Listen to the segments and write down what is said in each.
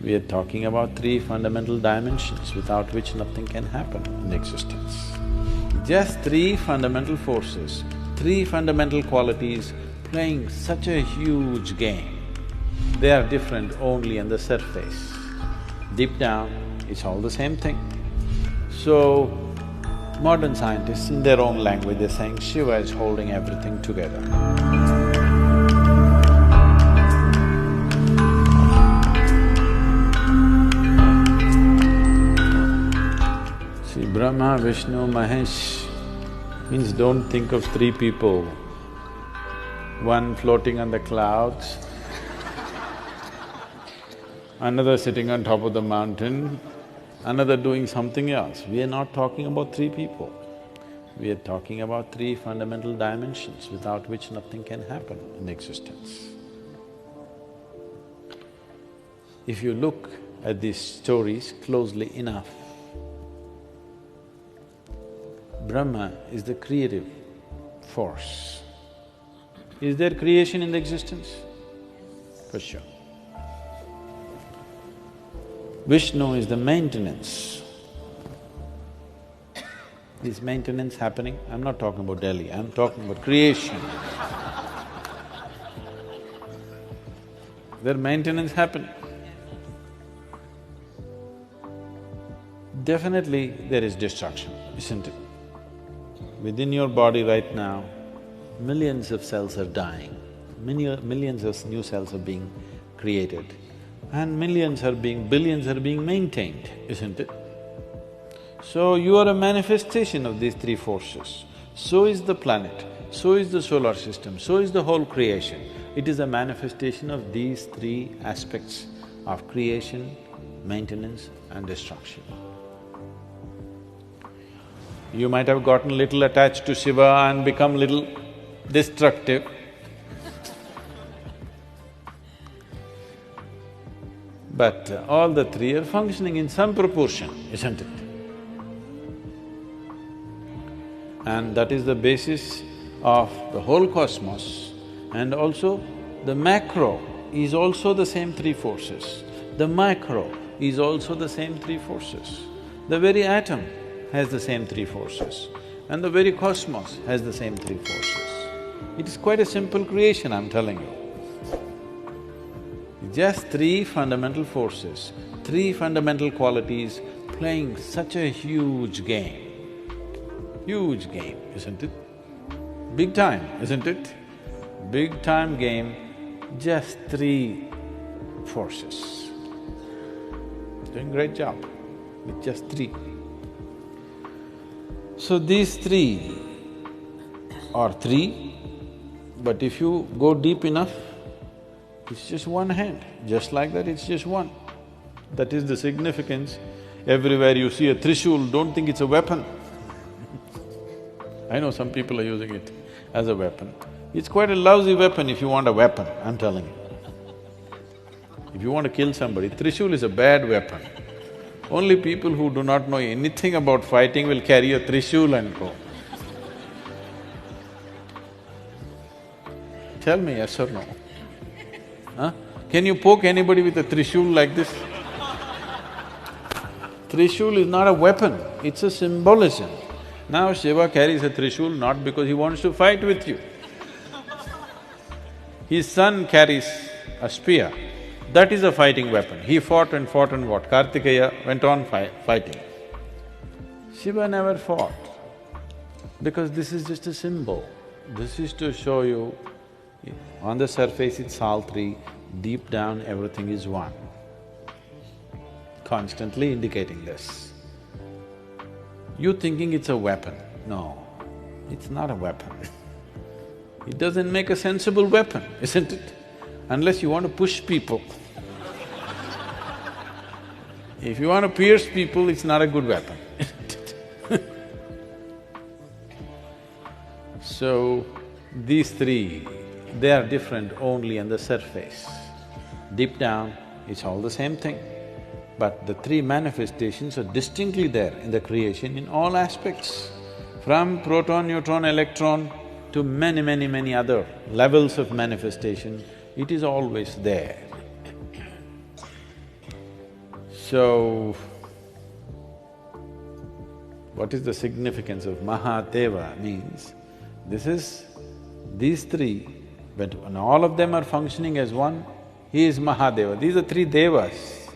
We are talking about three fundamental dimensions without which nothing can happen in existence. Just three fundamental forces, three fundamental qualities playing such a huge game. They are different only on the surface. Deep down, it's all the same thing. So, modern scientists in their own language, they're saying Shiva is holding everything together. See, Brahma, Vishnu, Mahesh means don't think of three people, one floating on the clouds, another sitting on top of the mountain, another doing something else. We are not talking about three people. We are talking about three fundamental dimensions without which nothing can happen in existence. If you look at these stories closely enough, Brahma is the creative force. Is there creation in the existence? For sure. Vishnu is the maintenance. Is maintenance happening? I'm not talking about Delhi, I'm talking about creation. There maintenance happen. Definitely there is destruction, isn't it? Within your body right now, millions of cells are dying, millions of new cells are being created, and billions are being maintained, isn't it? So you are a manifestation of these three forces. So is the planet, so is the solar system, so is the whole creation. It is a manifestation of these three aspects of creation, maintenance and destruction. You might have gotten little attached to Shiva and become little destructive. But all the three are functioning in some proportion, isn't it? And that is the basis of the whole cosmos. And also, the macro is also the same three forces. The micro is also the same three forces. The very atom has the same three forces, and the very cosmos has the same three forces. It is quite a simple creation, I'm telling you. Just three fundamental forces, three fundamental qualities playing such a huge game. Huge game, isn't it? Big time, isn't it? Big time game, just three forces. Doing great job with just three. So these three are three, but if you go deep enough, it's just one hand, just like that it's just one. That is the significance. Everywhere you see a trishul, don't think it's a weapon. I know some people are using it as a weapon. It's quite a lousy weapon if you want a weapon, I'm telling you. If you want to kill somebody, trishul is a bad weapon. Only people who do not know anything about fighting will carry a trishul and go. Tell me yes or no? Huh? Can you poke anybody with a trishul like this? Trishul is not a weapon, it's a symbolism. Now Shiva carries a trishul not because he wants to fight with you. His son carries a spear. That is a fighting weapon. He fought and what? Kartikeya went on fighting. Shiva never fought, because this is just a symbol. This is to show you, on the surface it's all three, deep down everything is one. Constantly indicating this. You thinking it's a weapon. No, it's not a weapon. It doesn't make a sensible weapon, isn't it? Unless you want to push people. If you want to pierce people, it's not a good weapon. So, these three, they are different only on the surface. Deep down, it's all the same thing. But the three manifestations are distinctly there in the creation in all aspects. From proton, neutron, electron to many other levels of manifestation, it is always there. So, what is the significance of Mahadeva means, these three, when all of them are functioning as one, he is Mahadeva. These are three devas.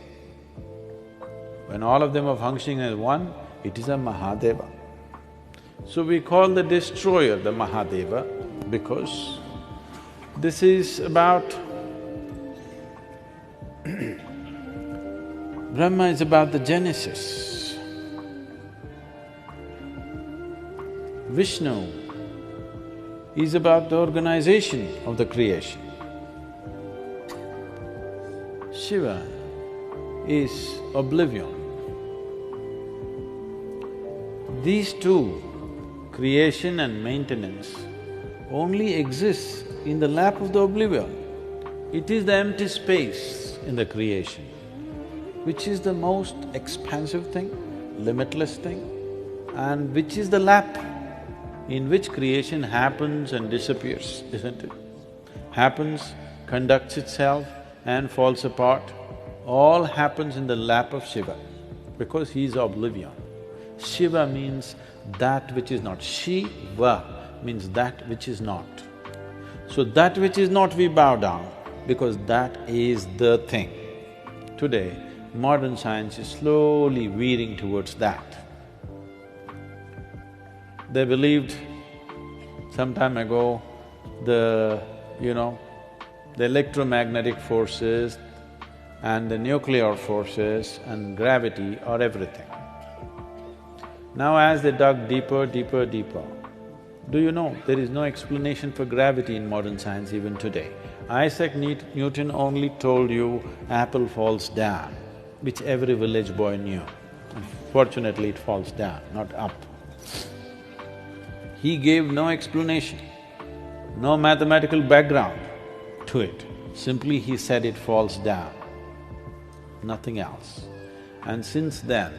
When all of them are functioning as one, it is a Mahadeva. So we call the destroyer the Mahadeva because this is about… Brahma is about the genesis. Vishnu is about the organization of the creation. Shiva is oblivion. These two, creation and maintenance, only exist in the lap of the oblivion. It is the empty space in the creation, which is the most expansive thing, limitless thing, and which is the lap in which creation happens and disappears, isn't it? Happens, conducts itself and falls apart, all happens in the lap of Shiva, because he is oblivion. Shiva means that which is not. Shiva means that which is not. So that which is not we bow down, because that is the thing. Today, modern science is slowly veering towards that. They believed some time ago the electromagnetic forces and the nuclear forces and gravity are everything. Now as they dug deeper, deeper, deeper, do you know there is no explanation for gravity in modern science even today? Isaac Newton only told you apple falls down, which every village boy knew. Fortunately, it falls down, not up. He gave no explanation, no mathematical background to it. Simply he said it falls down, nothing else. And since then,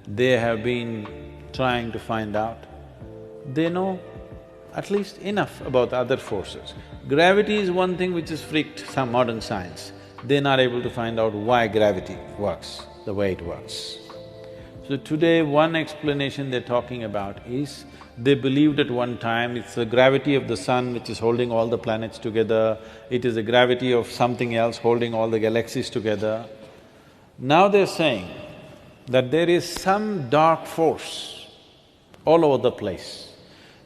they have been trying to find out. They know at least enough about other forces. Gravity is one thing which has freaked some modern science. They're not able to find out why gravity works the way it works. So today, one explanation they're talking about is, they believed at one time it's the gravity of the sun which is holding all the planets together, it is the gravity of something else holding all the galaxies together. Now they're saying that there is some dark force all over the place.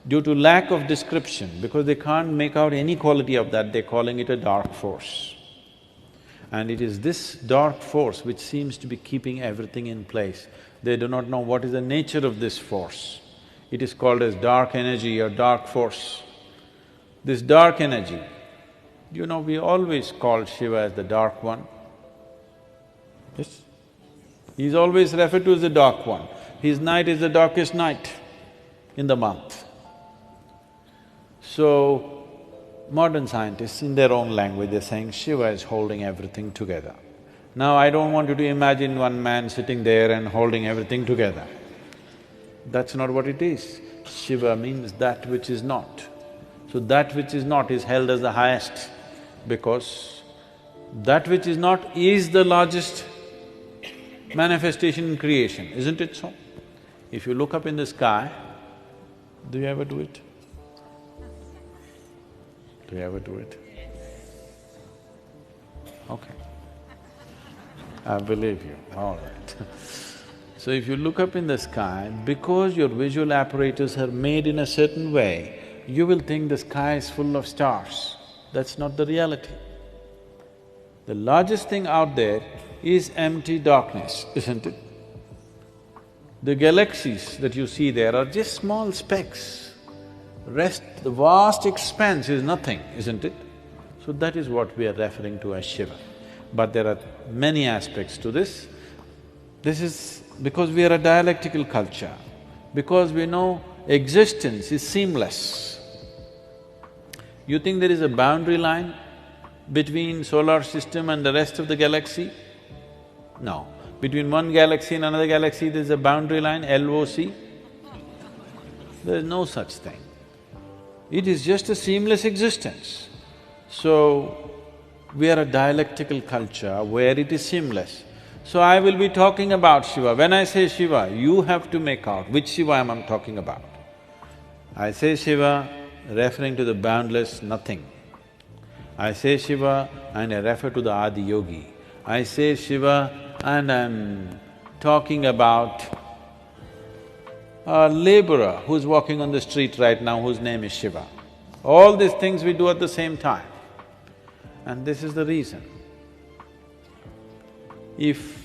Due to lack of description, because they can't make out any quality of that, they're calling it a dark force. And it is this dark force which seems to be keeping everything in place. They do not know what is the nature of this force. It is called as dark energy or dark force. This dark energy, we always call Shiva as the dark one. Yes? He's always referred to as the dark one. His night is the darkest night in the month. So, modern scientists, in their own language, they're saying Shiva is holding everything together. Now, I don't want you to imagine one man sitting there and holding everything together. That's not what it is. Shiva means that which is not. So that which is not is held as the highest, because that which is not is the largest manifestation in creation, isn't it so? If you look up in the sky, do you ever do it? Do you ever do it? Okay. I believe you, all right. So if you look up in the sky, because your visual apparatus are made in a certain way, you will think the sky is full of stars. That's not the reality. The largest thing out there is empty darkness, isn't it? The galaxies that you see there are just small specks. Rest, the vast expanse is nothing, isn't it? So that is what we are referring to as Shiva. But there are many aspects to this. This is because we are a dialectical culture, because we know existence is seamless. You think there is a boundary line between solar system and the rest of the galaxy? No. Between one galaxy and another galaxy, there's a boundary line, LOC? There's no such thing. It is just a seamless existence. So, we are a dialectical culture where it is seamless. So I will be talking about Shiva. When I say Shiva, you have to make out which Shiva am I talking about. I say Shiva referring to the boundless nothing. I say Shiva and I refer to the Adi Yogi. I say Shiva and I'm talking about a laborer who's walking on the street right now whose name is Shiva. All these things we do at the same time. And this is the reason. If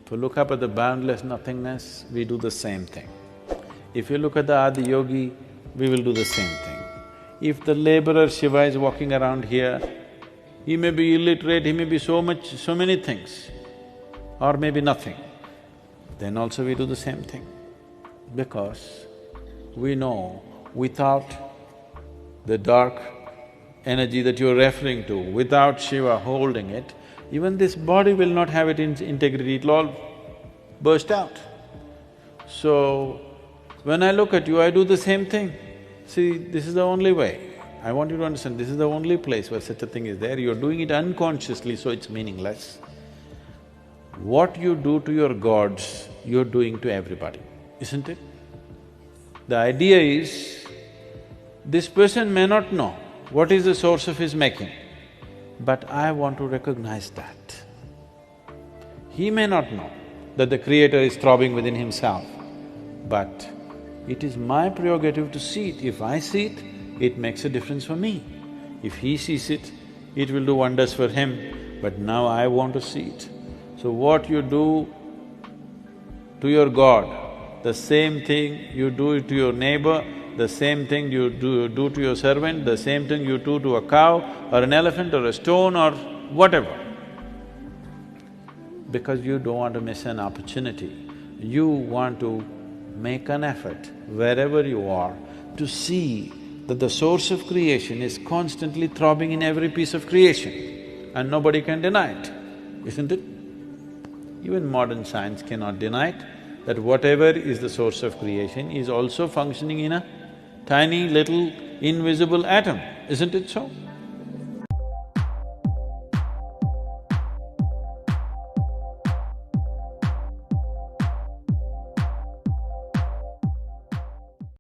you look up at the boundless nothingness, we do the same thing. If you look at the Adi Yogi, we will do the same thing. If the laborer Shiva is walking around here, he may be illiterate, he may be so many things, or maybe nothing, then also we do the same thing. Because we know without the dark energy that you're referring to, without Shiva holding it, even this body will not have its integrity, it'll all burst out. So, when I look at you, I do the same thing. See, this is the only way. I want you to understand, this is the only place where such a thing is there. You're doing it unconsciously, so it's meaningless. What you do to your gods, you're doing to everybody, isn't it? The idea is, this person may not know what is the source of his making, but I want to recognize that. He may not know that the Creator is throbbing within himself, but it is my prerogative to see it. If I see it, it makes a difference for me. If he sees it, it will do wonders for him, but now I want to see it. So what you do to your God, the same thing you do to your neighbor, the same thing you do to your servant, the same thing you do to a cow or an elephant or a stone or whatever. Because you don't want to miss an opportunity, you want to make an effort wherever you are to see that the source of creation is constantly throbbing in every piece of creation and nobody can deny it, isn't it? Even modern science cannot deny it, that whatever is the source of creation is also functioning in a tiny little invisible atom, isn't it so?